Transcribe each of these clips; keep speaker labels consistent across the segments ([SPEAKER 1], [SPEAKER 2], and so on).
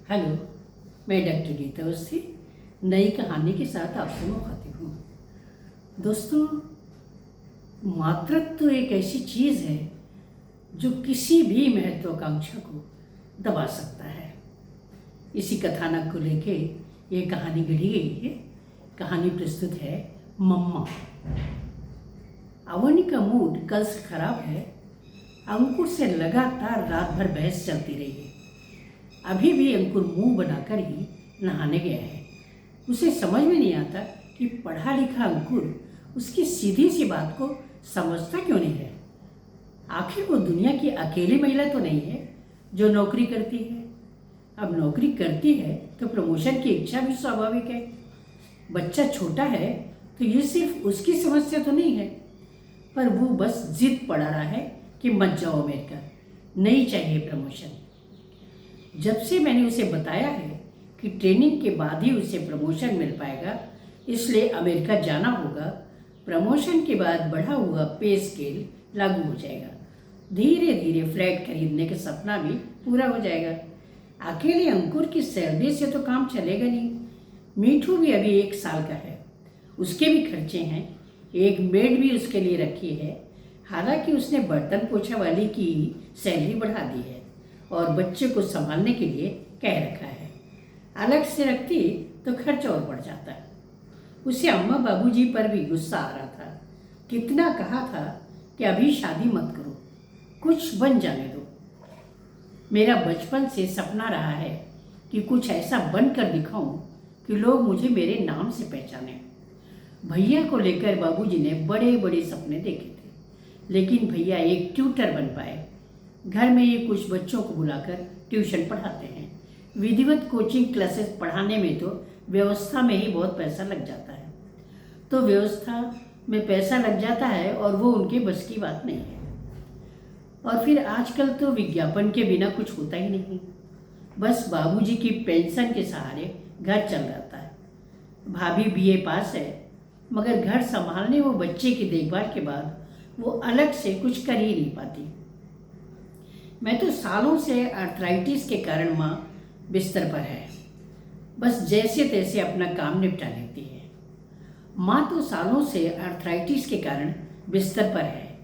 [SPEAKER 1] Hello, मैं doctor Gita Awasthi नई कहानी के साथ आपसे मुखातिब हूँ। दोस्तों, मातृत्व एक ऐसी चीज़ है जो किसी भी महत्वाकांक्षा को दबा सकता है। इसी कथानक को लेके ये कहानी गढ़ी गई है। कहानी प्रस्तुत है मम्मा। अवनी का मूड कल से खराब है। अंकुर से लगातार रात भर बहस चलती रही है। अभी भी अंकुर मुंह बनाकर ही नहाने गया है। उसे समझ में नहीं आता कि पढ़ा लिखा अंकुर उसकी सीधी सी बात को समझता क्यों नहीं है। आखिर वो दुनिया की अकेली महिला तो नहीं है जो नौकरी करती है। अब नौकरी करती है तो प्रमोशन की इच्छा भी स्वाभाविक है। बच्चा छोटा है तो ये सिर्फ उसकी समस्या तो नहीं है, पर वो बस जिद पड़ा रहा है कि मत जाओ अमेरिका, नहीं चाहिए प्रमोशन। जब से मैंने उसे बताया है कि ट्रेनिंग के बाद ही उसे प्रमोशन मिल पाएगा, इसलिए अमेरिका जाना होगा, प्रमोशन के बाद बढ़ा हुआ पे स्केल लागू हो जाएगा। धीरे धीरे फ्लैट खरीदने का सपना भी पूरा हो जाएगा। अकेले अंकुर की सैलरी से तो काम चलेगा नहीं। मीठू भी अभी 1 साल का है, उसके भी खर्चे हैं। एक मेड भी उसके लिए रखी है। हालांकि उसने बर्तन पोछा वाली की सैलरी बढ़ा दी है और बच्चे को संभालने के लिए कह रखा है। अलग से रखती तो खर्च और बढ़ जाता। उसे अम्मा बाबूजी पर भी गुस्सा आ रहा था। कितना कहा था कि अभी शादी मत करो, कुछ बन जाने दो। मेरा बचपन से सपना रहा है कि कुछ ऐसा बनकर दिखाऊं कि लोग मुझे मेरे नाम से पहचाने। भैया को लेकर बाबूजी ने बड़े बड़े सपने देखे थे, लेकिन भैया एक ट्यूटर बन पाए। घर में ही कुछ बच्चों को बुलाकर ट्यूशन पढ़ाते हैं। विधिवत कोचिंग क्लासेस पढ़ाने में तो व्यवस्था में ही बहुत पैसा लग जाता है। तो व्यवस्था में पैसा लग जाता है और वो उनके बस की बात नहीं है। और फिर आजकल तो विज्ञापन के बिना कुछ होता ही नहीं। बस बाबूजी की पेंशन के सहारे घर चल जाता है। भाभी बीए पास है, मगर घर संभालने वो बच्चे की देखभाल के बाद वो अलग से कुछ कर ही नहीं पाती। मैं तो सालों से आर्थराइटिस के कारण माँ बिस्तर पर है, बस जैसे तैसे अपना काम निपटा लेती है। माँ तो सालों से आर्थराइटिस के कारण बिस्तर पर है,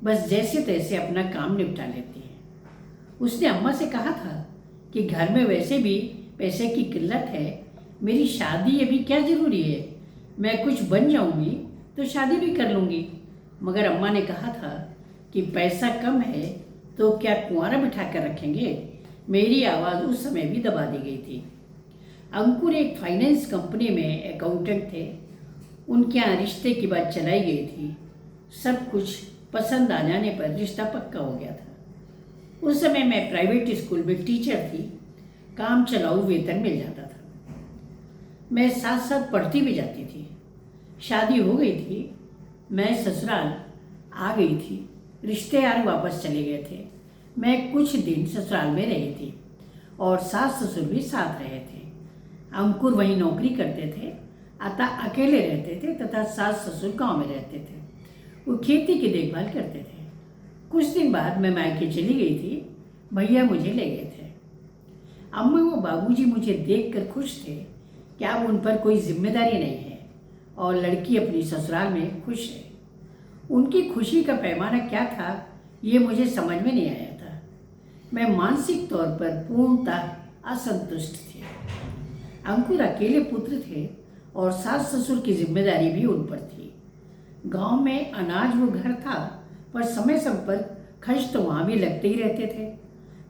[SPEAKER 1] बस जैसे तैसे अपना काम निपटा लेती है। उसने अम्मा से कहा था कि घर में वैसे भी पैसे की किल्लत है, मेरी शादी अभी क्या ज़रूरी है, मैं कुछ बन जाऊंगी तो शादी भी कर लूँगी। मगर अम्मा ने कहा था कि पैसा कम है तो क्या कुंवारा बिठा कर रखेंगे। मेरी आवाज़ उस समय भी दबा दी गई थी। अंकुर एक फाइनेंस कंपनी में अकाउंटेंट थे। उनके यहाँ रिश्ते की बात चलाई गई थी। सब कुछ पसंद आ जाने पर रिश्ता पक्का हो गया था। उस समय मैं प्राइवेट स्कूल में टीचर थी। काम चलाऊ वेतन मिल जाता था। मैं साथ साथ पढ़ती भी जाती थी। शादी हो गई थी। मैं ससुराल आ गई थी। रिश्तेदार वापस चले गए थे। मैं कुछ दिन ससुराल में रही थी और सास ससुर भी साथ रहे थे। अंकुर वहीं नौकरी करते थे, अतः अकेले रहते थे तथा सास ससुर गांव में रहते थे। वो खेती की देखभाल करते थे। कुछ दिन बाद मैं मायके चली गई थी। भैया मुझे ले गए थे। अम्मा व बाबूजी मुझे देखकर खुश थे कि अब उन पर कोई जिम्मेदारी नहीं है और लड़की अपनी ससुराल में खुश है। उनकी खुशी का पैमाना क्या था ये मुझे समझ में नहीं आया था। मैं मानसिक तौर पर पूर्णतः असंतुष्ट थी। अंकुर अकेले पुत्र थे और सास ससुर की जिम्मेदारी भी उन पर थी। गांव में अनाज वो घर था, पर समय समय पर खर्च तो वहाँ भी लगते ही रहते थे।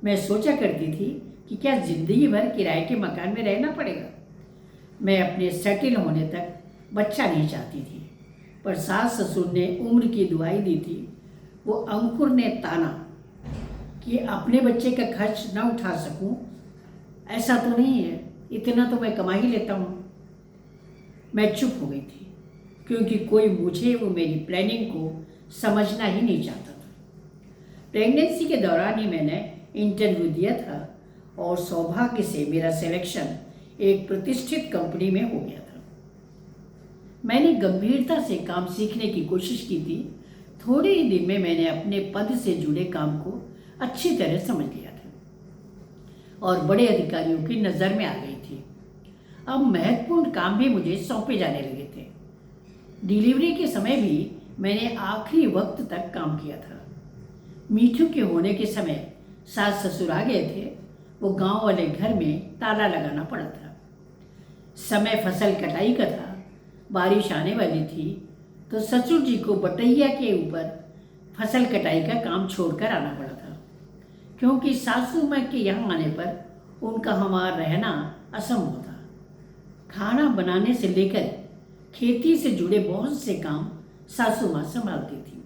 [SPEAKER 1] मैं सोचा करती थी कि क्या जिंदगी भर किराए के मकान में रहना पड़ेगा। मैं अपने सेटल होने तक बच्चा नहीं चाहती थी, पर सास ससुर ने उम्र की दुआई दी थी। वो अंकुर ने ताना कि अपने बच्चे का खर्च ना उठा सकूं, ऐसा तो नहीं है, इतना तो मैं कमा ही लेता हूँ। मैं चुप हो गई थी, क्योंकि कोई मुझे वो मेरी प्लानिंग को समझना ही नहीं चाहता था। प्रेगनेंसी के दौरान ही मैंने इंटरव्यू दिया था और सौभाग्य से मेरा सिलेक्शन एक प्रतिष्ठित कंपनी में हो गया था। मैंने गंभीरता से काम सीखने की कोशिश की थी। थोड़े ही दिन में मैंने अपने पद से जुड़े काम को अच्छी तरह समझ लिया था और बड़े अधिकारियों की नज़र में आ गई थी। अब महत्वपूर्ण काम भी मुझे सौंपे जाने लगे थे। डिलीवरी के समय भी मैंने आखिरी वक्त तक काम किया था। मीठू के होने के समय सास ससुर आ गए थे। वो गांव वाले घर में ताला लगाना पड़ा था। समय फसल कटाई का था, बारिश आने वाली थी, तो ससुर जी को बटैया के ऊपर फसल कटाई का काम छोड़कर आना पड़ा था, क्योंकि सासू माँ के यहाँ आने पर उनका हमारा रहना असंभव था। खाना बनाने से लेकर खेती से जुड़े बहुत से काम सासू माँ संभालती थी।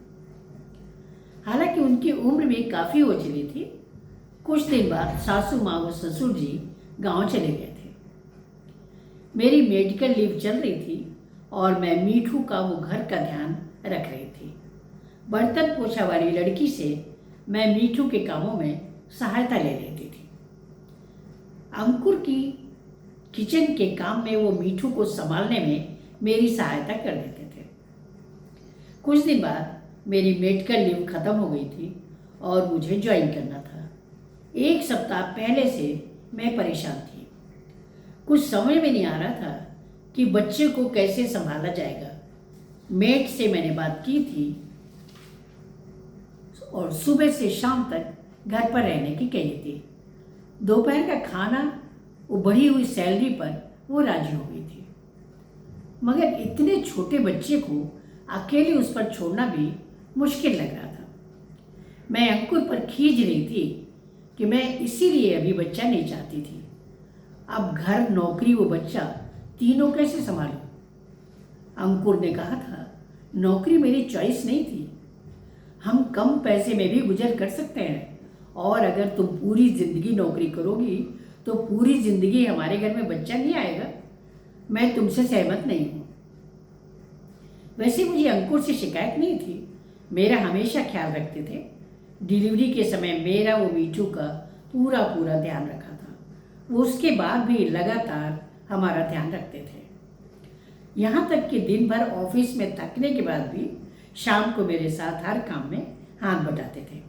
[SPEAKER 1] हालांकि उनकी उम्र भी काफ़ी हो चली थी। कुछ दिन बाद सासू माँ व ससुर जी गांव चले गए थे। मेरी मेडिकल लीव चल रही थी और मैं मीठू का वो घर का ध्यान रख रही थी। बर्तन पोछा वाली लड़की से मैं मीठू के कामों में सहायता ले लेती थी। अंकुर की किचन के काम में वो मीठू को संभालने में मेरी सहायता कर देते थे। कुछ दिन बाद मेरी मेडिकल लीव खत्म हो गई थी और मुझे ज्वाइन करना था। एक सप्ताह पहले से मैं परेशान थी। कुछ समझ में नहीं आ रहा था कि बच्चे को कैसे संभाला जाएगा। मेड से मैंने बात की थी और सुबह से शाम तक घर पर रहने की कही थी। दोपहर का खाना वो बढ़ी हुई सैलरी पर वो राजी हो गई थी, मगर इतने छोटे बच्चे को अकेले उस पर छोड़ना भी मुश्किल लग रहा था। मैं अंकुर पर खींच रही थी कि मैं इसीलिए अभी बच्चा नहीं चाहती थी। अब घर, नौकरी, वो बच्चा, तीनों कैसे संभालूं? अंकुर ने कहा था, नौकरी मेरी चॉइस नहीं थी। हम कम पैसे में भी गुजर कर सकते हैं, और अगर तुम पूरी ज़िंदगी नौकरी करोगी तो पूरी ज़िंदगी हमारे घर में बच्चा नहीं आएगा। मैं तुमसे सहमत नहीं हूँ। वैसे मुझे अंकुर से शिकायत नहीं थी। मेरा हमेशा ख्याल रखते थे। डिलीवरी के समय मेरा वो मीठू का पूरा ध्यान रखा था। वो उसके बाद भी लगातार हमारा ध्यान रखते थे। यहाँ तक कि दिन भर ऑफिस में थकने के बाद भी शाम को मेरे साथ हर काम में हाथ बटाते थे।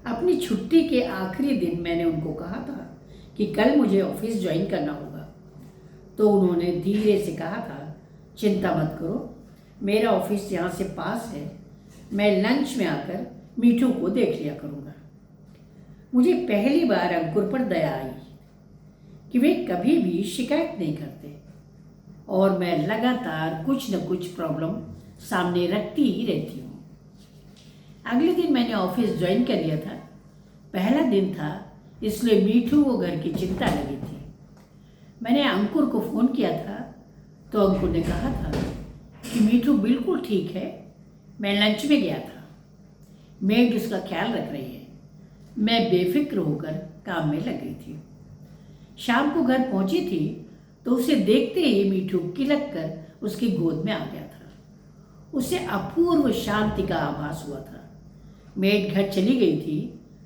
[SPEAKER 1] अपनी छुट्टी के आखिरी दिन मैंने उनको कहा था कि कल मुझे ऑफिस ज्वाइन करना होगा, तो उन्होंने धीरे से कहा था, चिंता मत करो, मेरा ऑफिस यहाँ से पास है। मैं लंच में आकर मीठू को देख लिया करूँगा। मुझे पहली बार अंकुर पर दया आई कि वे कभी भी शिकायत नहीं करते और मैं लगातार कुछ न कुछ प्रॉब्लम सामने रखती ही रहती हूँ। अगले दिन मैंने ऑफिस ज्वाइन कर लिया था। पहला दिन था, इसलिए मीठू वो घर की चिंता लगी थी। मैंने अंकुर को फ़ोन किया था तो अंकुर ने कहा था कि मीठू बिल्कुल ठीक है, मैं लंच में गया था, मेड उसका ख्याल रख रही है। मैं बेफिक्र होकर काम में लग गई थी। शाम को घर पहुंची थी तो उसे देखते ही मीठू किलक कर उसकी गोद में आ गया था। उसे अपूर्व शांति का आभास हुआ था। मेड घर चली गई थी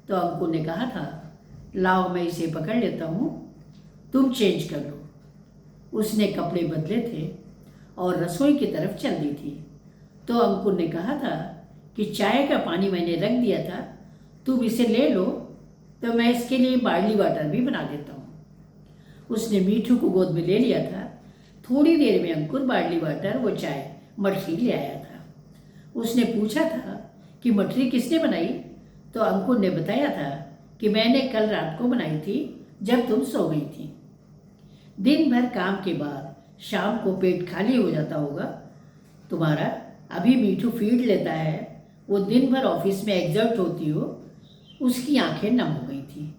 [SPEAKER 1] तो अंकुर ने कहा था, लाओ मैं इसे पकड़ लेता हूँ, तुम चेंज कर लो। उसने कपड़े बदले थे और रसोई की तरफ चल दी थी तो अंकुर ने कहा था कि चाय का पानी मैंने रख दिया था, तुम इसे ले लो, तो मैं इसके लिए बार्ली वाटर भी बना देता हूँ। उसने मीठू को गोद में ले लिया था। थोड़ी देर में अंकुर बार्ली वाटर वो चाय मठरी ले आया था। उसने पूछा था कि मठरी किसने बनाई, तो अंकुर ने बताया था कि मैंने कल रात को बनाई थी जब तुम सो गई थी। दिन भर काम के बाद शाम को पेट खाली हो जाता होगा तुम्हारा। अभी मीठू फीड लेता है, वो दिन भर ऑफिस में एग्जर्ट होती हो। उसकी आंखें नम हो गई थी।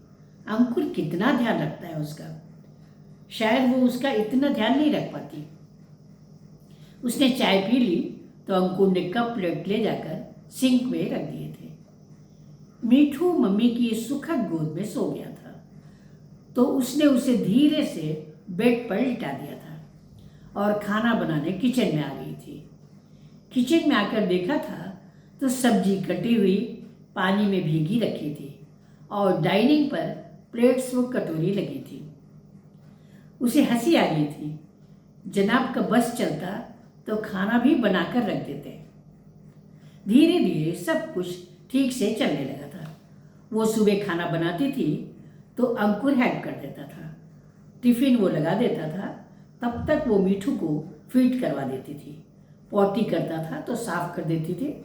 [SPEAKER 1] अंकुर कितना ध्यान रखता है उसका, शायद वो उसका इतना ध्यान नहीं रख पाती। उसने चाय पी ली तो अंकुर ने कप प्लेट ले जाकर सिंक में रख दिए थे। मीठू मम्मी की सुखद गोद में सो गया था तो उसने उसे धीरे से बेड पर लिटा दिया था और खाना बनाने किचन में आ गई थी। किचन में आकर देखा था तो सब्जी कटी हुई पानी में भीगी रखी थी और डाइनिंग पर प्लेट्स व कटोरी लगी थी। उसे हंसी आ गई थी। जनाब का बस चलता तो खाना भी बनाकर रख देते। धीरे धीरे सब कुछ ठीक से चलने लगा था। वो सुबह खाना बनाती थी तो अंकुर हेल्प कर देता था। टिफिन वो लगा देता था, तब तक वो मीठू को फीड करवा देती थी। पॉटी करता था तो साफ कर देती थी।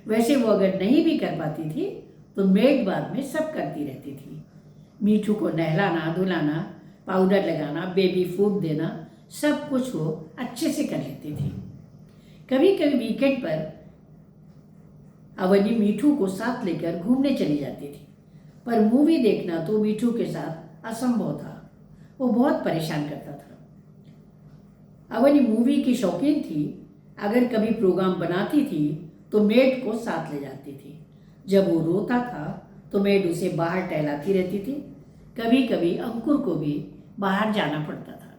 [SPEAKER 1] वैसे वो अगर नहीं भी कर पाती थी तो मेड बाद में सब करती रहती थी। मीठू को नहलाना धुलाना, पाउडर लगाना, बेबी फूड देना, सब कुछ वो अच्छे से कर लेती थी। कभी कभी वीकेंड पर अवनी मीठू को साथ लेकर घूमने चली जाती थी, पर मूवी देखना तो मीठू के साथ असंभव था। वो बहुत परेशान करता था। अवनी मूवी की शौकीन थी। अगर कभी प्रोग्राम बनाती थी तो मेड को साथ ले जाती थी। जब वो रोता था तो मेड उसे बाहर टहलाती रहती थी। कभी कभी अंकुर को भी बाहर जाना पड़ता था।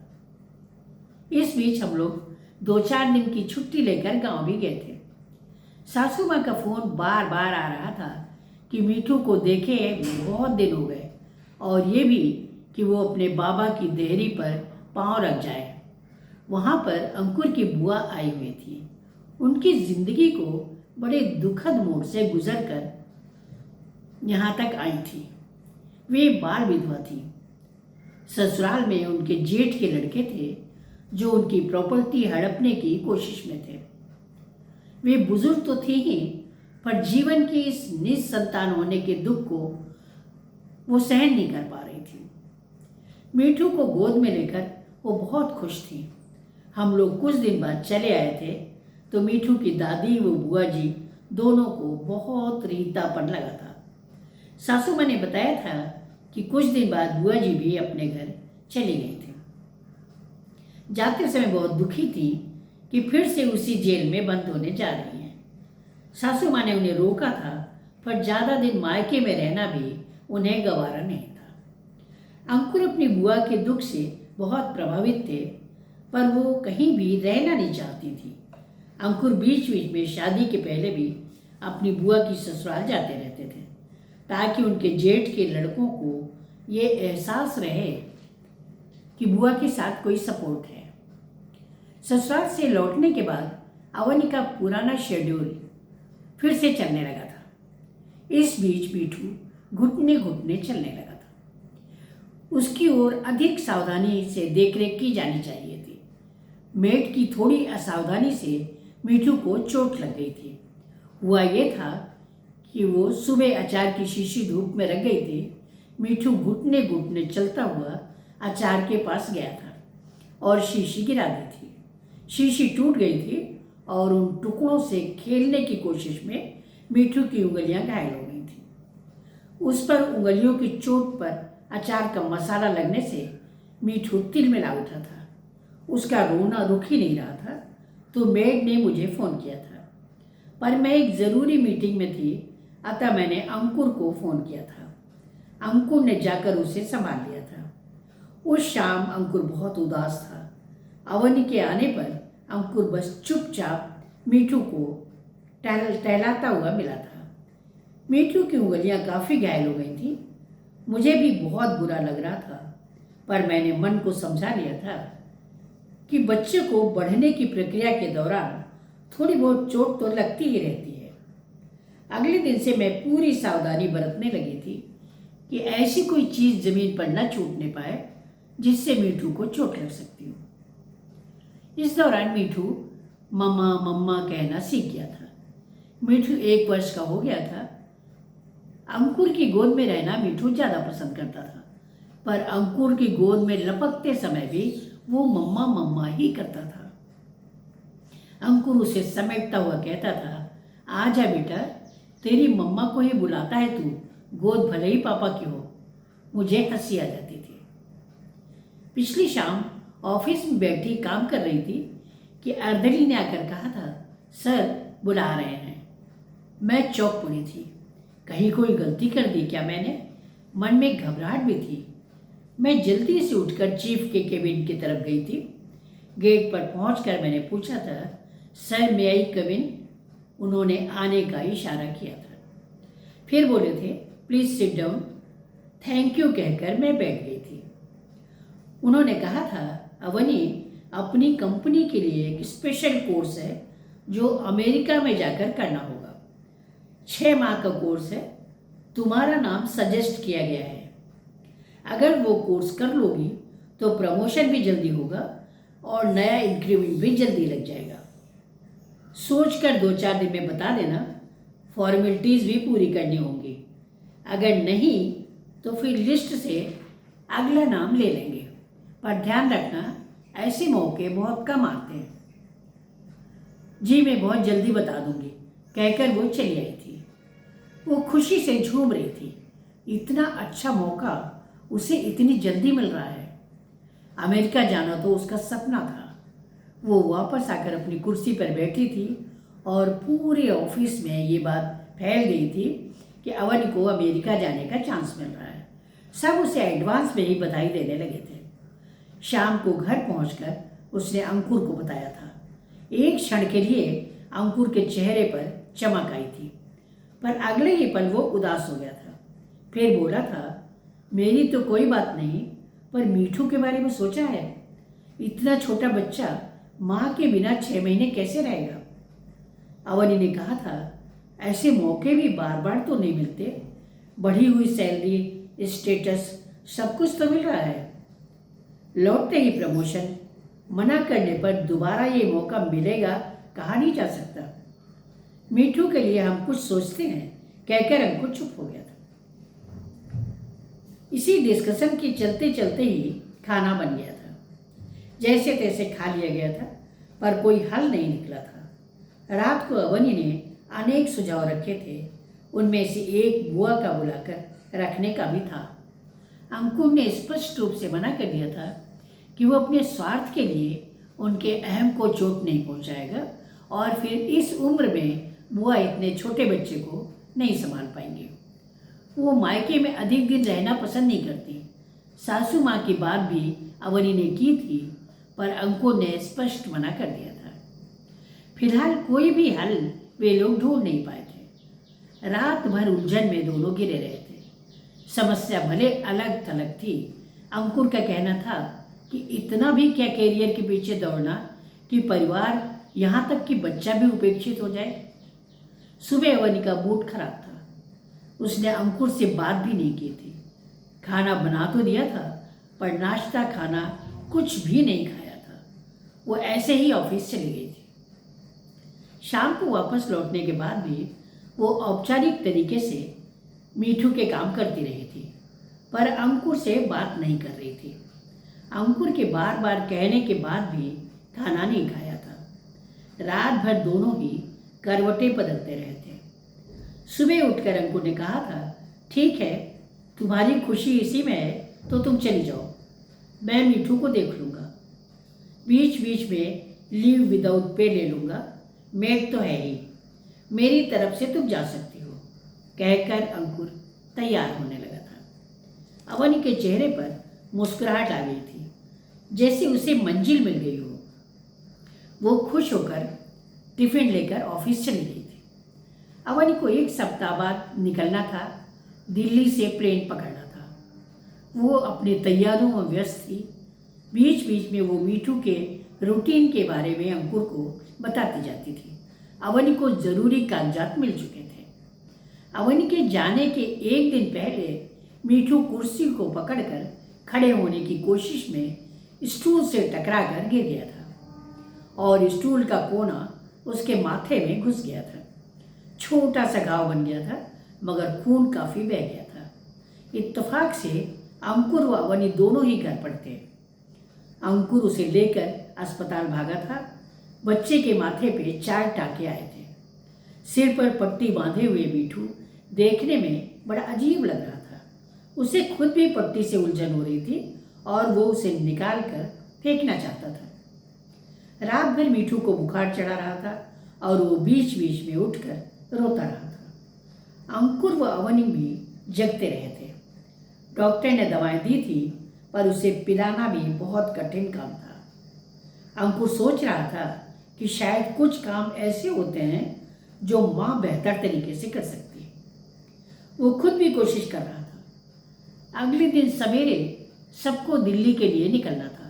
[SPEAKER 1] इस बीच हम लोग 2-4 दिन की छुट्टी लेकर गांव भी गए थे। सासू माँ का फोन बार बार आ रहा था कि मीठू को देखे बहुत दिन हो गए, और ये भी कि वो अपने बाबा की देहरी पर पांव रख जाए। वहाँ पर अंकुर की बुआ आई हुई थी। उनकी जिंदगी को बड़े दुखद मोड़ से गुजर कर यहाँ तक आई थी। वे बाल विधवा थी। ससुराल में उनके जेठ के लड़के थे जो उनकी प्रॉपर्टी हड़पने की कोशिश में थे। वे बुजुर्ग तो थी ही, पर जीवन की इस निसंतान होने के दुख को वो सहन नहीं कर पा रही थी। मीठू को गोद में लेकर वो बहुत खुश थी। हम लोग कुछ दिन बाद चले आए थे तो मीठू की दादी व बुआ जी दोनों को बहुत रीतापन लगा था। सासू माँ ने बताया था कि कुछ दिन बाद बुआ जी भी अपने घर चली गई थी। जाते समय बहुत दुखी थी कि फिर से उसी जेल में बंद होने जा रही हैं। सासू माँ ने उन्हें रोका था, पर ज़्यादा दिन मायके में रहना भी उन्हें गवारा नहीं था। अंकुर अपनी बुआ के दुख से बहुत प्रभावित थे, पर वो कहीं भी रहना नहीं चाहती थी। अंकुर बीच बीच में शादी के पहले भी अपनी बुआ की ससुराल जाते रहते थे, ताकि उनके जेठ के लड़कों को ये एहसास रहे कि बुआ के साथ कोई सपोर्ट है। ससुराल से लौटने के बाद अवनी का पुराना शेड्यूल फिर से चलने लगा था। इस बीच मीठू घुटने घुटने चलने लगा था। उसकी ओर अधिक सावधानी से देखरेख की जानी चाहिए थी। मेड की थोड़ी असावधानी से मीठू को चोट लग गई थी। हुआ ये था कि वो सुबह अचार की शीशी धूप में रख गई थी। मीठू घुटने घुटने चलता हुआ अचार के पास गया था और शीशी गिरा दी थी। शीशी टूट गई थी और उन टुकड़ों से खेलने की कोशिश में मीठू की उंगलियां घायल हो गई थी। उस पर उंगलियों की चोट पर अचार का मसाला लगने से मीठू तिलमिला उठा था। उसका रोना रुक ही नहीं रहा था, तो मेड ने मुझे फ़ोन किया था, पर मैं एक ज़रूरी मीटिंग में थी, अतः मैंने अंकुर को फ़ोन किया था। अंकुर ने जाकर उसे संभाल लिया था। उस शाम अंकुर बहुत उदास था। अवनी के आने पर अंकुर बस चुपचाप मीठू को टहलाता हुआ मिला था। मीठू की उंगलियां काफ़ी घायल हो गई थी। मुझे भी बहुत बुरा लग रहा था, पर मैंने मन को समझा लिया था कि बच्चे को बढ़ने की प्रक्रिया के दौरान थोड़ी बहुत चोट तो लगती ही रहती है। अगले दिन से मैं पूरी सावधानी बरतने लगी थी कि ऐसी कोई चीज़ ज़मीन पर न छूटने पाए जिससे मीठू को चोट लग सकती हो। इस दौरान मीठू मम्मा मम्मा कहना सीख गया था। मीठू 1 वर्ष का हो गया था। अंकुर की गोद में रहना मीठू ज़्यादा पसंद करता था, पर अंकुर की गोद में लपकते समय भी वो मम्मा मम्मा ही करता था। अंकुर उसे समेटता हुआ कहता था, आजा बेटा, तेरी मम्मा को ही बुलाता है तू, गोद भले ही पापा की हो। मुझे हंसी आ जाती थी। पिछली शाम ऑफिस में बैठी काम कर रही थी कि अर्दली ने आकर कहा था, सर बुला रहे हैं। मैं चौंक पड़ी थी। कहीं कोई गलती कर दी क्या मैंने? मन में घबराहट भी थी। मैं जल्दी से उठकर चीफ के केबिन की तरफ गई थी। गेट पर पहुंचकर मैंने पूछा था, सर मे आई कम इन? उन्होंने आने का इशारा किया था। फिर बोले थे, please sit down. Thank you कहकर मैं बैठ गई थी। उन्होंने कहा था, अवनी, अपनी कंपनी के लिए एक स्पेशल कोर्स है जो अमेरिका में जाकर करना होगा। 6 माह का कोर्स है। तुम्हारा नाम सजेस्ट किया गया है। अगर वो कोर्स कर लोगी तो प्रमोशन भी जल्दी होगा और नया इंक्रीमेंट भी जल्दी लग जाएगा। सोच कर 2-4 दिन में बता देना, फॉर्मेलिटीज़ भी पूरी करनी होंगी। अगर नहीं तो फिर लिस्ट से अगला नाम ले लेंगे, पर ध्यान रखना ऐसे मौके बहुत कम आते हैं। जी मैं बहुत जल्दी बता दूंगी, कहकर वो चली आई थी। वो खुशी से झूम रही थी। इतना अच्छा मौका उसे इतनी जल्दी मिल रहा है। अमेरिका जाना तो उसका सपना था। वो वापस आकर अपनी कुर्सी पर बैठी थी और पूरे ऑफिस में ये बात फैल गई थी कि अवनी को अमेरिका जाने का चांस मिल रहा है। सब उसे एडवांस में ही बधाई देने लगे थे। शाम को घर पहुंचकर उसने अंकुर को बताया था। एक क्षण के लिए अंकुर के चेहरे पर चमक आई थी, पर अगले ही पल वो उदास हो गया था। फिर बोला था, मेरी तो कोई बात नहीं, पर मीठू के बारे में सोचा है? इतना छोटा बच्चा माँ के बिना 6 महीने कैसे रहेगा? अवनी ने कहा था, ऐसे मौके भी बार बार तो नहीं मिलते। बढ़ी हुई सैलरी, स्टेटस, सब कुछ तो मिल रहा है। लौटते ही प्रमोशन, मना करने पर दोबारा ये मौका मिलेगा कहा नहीं जा सकता। मीठू के लिए हम कुछ सोचते हैं, कहकर अंकुर चुप हो गया था। इसी डिस्कशन के चलते चलते ही खाना बन गया था। जैसे तैसे खा लिया गया था, पर कोई हल नहीं निकला था। रात को अवनी ने अनेक सुझाव रखे थे, उनमें से एक बुआ का बुलाकर रखने का भी था। अंकुर ने स्पष्ट रूप से मना कर दिया था कि वो अपने स्वार्थ के लिए उनके अहम को चोट नहीं पहुंचाएगा, और फिर इस उम्र में बुआ इतने छोटे बच्चे को नहीं संभाल पाएंगे। वो मायके में अधिक दिन रहना पसंद नहीं करती। सासू माँ की बात भी अवनी ने की थी, पर अंकुर ने स्पष्ट मना कर दिया था। फिलहाल कोई भी हल वे लोग ढूंढ नहीं पाए थे। रात भर उलझन में दोनों गिरे रहे थे। समस्या भले अलग थलग थी। अंकुर का कहना था कि इतना भी क्या कैरियर के पीछे दौड़ना कि परिवार, यहाँ तक कि बच्चा भी उपेक्षित हो जाए। सुबह अवनी का मूड खराब था। उसने अंकुर से बात भी नहीं की थी। खाना बना तो दिया था, पर नाश्ता खाना कुछ भी नहीं खाया था। वो ऐसे ही ऑफिस चली गई थी। शाम को वापस लौटने के बाद भी वो औपचारिक तरीके से मीठू के काम करती रही थी, पर अंकुर से बात नहीं कर रही थी। अंकुर के बार बार कहने के बाद भी खाना नहीं खाया था। रात भर दोनों ही करवटें बदलते रहे थे। सुबह उठकर अंकुर ने कहा था, ठीक है, तुम्हारी खुशी इसी में है तो तुम चली जाओ, मैं मीठू को देख लूँगा। बीच बीच में लीव विदाउट पे ले लूँगा, मेड तो है ही, मेरी तरफ से तुम जा सकती हो, कहकर अंकुर तैयार होने लगा था। अवनी के चेहरे पर मुस्कुराहट आ गई थी, जैसे उसे मंजिल मिल गई हो। वो खुश होकर टिफिन लेकर ऑफिस चली गई थी। अवनी को 1 सप्ताह बाद निकलना था। दिल्ली से प्लेन पकड़ना था। वो अपने तैयारियों में व्यस्त थी। बीच बीच में वो मीठू के रूटीन के बारे में अंकुर को बताती जाती थी। अवनी को ज़रूरी कागजात मिल चुके थे। अवनी के जाने के 1 दिन पहले मीठू कुर्सी को पकड़कर खड़े होने की कोशिश में स्टूल से टकराकर गिर गया था और स्टूल का कोना उसके माथे में घुस गया था। छोटा सा घाव बन गया था, मगर खून काफ़ी बह गया था। इत्तेफाक से अंकुर व अवनी दोनों ही घर पर थे। अंकुर उसे लेकर अस्पताल भागा था। बच्चे के माथे पे 4 टाँके आए थे। सिर पर पट्टी बांधे हुए मीठू देखने में बड़ा अजीब लग रहा था। उसे खुद भी पट्टी से उलझन हो रही थी और वो उसे निकाल कर फेंकना चाहता था। रात भर मीठू को बुखार चढ़ा रहा था और वो बीच बीच में उठकर रोता रहा था। अंकुर व अवनी भी जगते रहे थे। डॉक्टर ने दवाएं दी थी, पर उसे पिलाना भी बहुत कठिन काम था। अंकुर सोच रहा था कि शायद कुछ काम ऐसे होते हैं जो माँ बेहतर तरीके से कर सकती है। वो खुद भी कोशिश कर रहा था। अगले दिन सवेरे सबको दिल्ली के लिए निकलना था।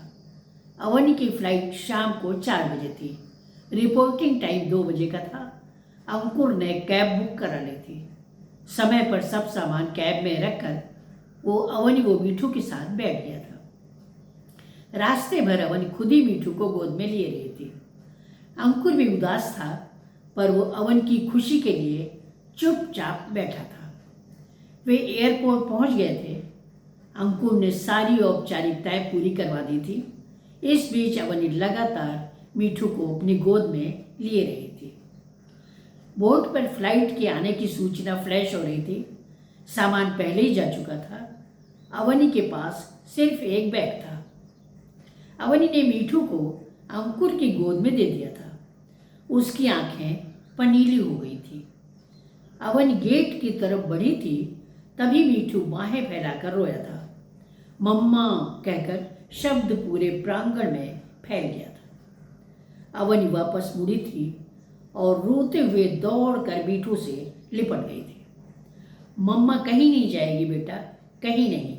[SPEAKER 1] अवनी की फ्लाइट शाम को 4 बजे थी। रिपोर्टिंग टाइम 2 बजे का था। अंकुर ने कैब बुक करा ली थी। समय पर सब सामान कैब में रखकर वो अवनी वो मीठू के साथ बैठ गया था। रास्ते भर अवनी खुद ही मीठू को गोद में लिए रही थी। अंकुर भी उदास था, पर वो अवन की खुशी के लिए चुपचाप बैठा था। वे एयरपोर्ट पहुंच गए थे। अंकुर ने सारी औपचारिकताएं पूरी करवा दी थी। इस बीच अवनी लगातार मीठू को अपनी गोद में लिए रही थी। बोर्ड पर फ्लाइट के आने की सूचना फ्लैश हो रही थी। सामान पहले ही जा चुका था। अवनी के पास सिर्फ एक बैग था। अवनी ने मीठू को अंकुर की गोद में दे दिया था। उसकी आंखें पनीली हो गई थी। अवनी गेट की तरफ बढ़ी थी, तभी मीठू बाहें फैलाकर रोया था। मम्मा कहकर शब्द पूरे प्रांगण में फैल गया था। अवनी वापस मुड़ी थी और रोते हुए दौड़कर मीठू से लिपट गई थी। मम्मा कहीं नहीं जाएगी बेटा, कहीं नहीं,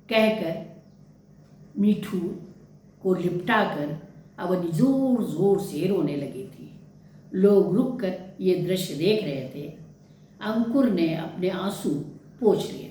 [SPEAKER 1] कहकर मीठू को लिपटाकर अवनी जोर जोर से रोने लगी थी। लोग रुककर ये दृश्य देख रहे थे। अंकुर ने अपने आंसू पोंछ लिए।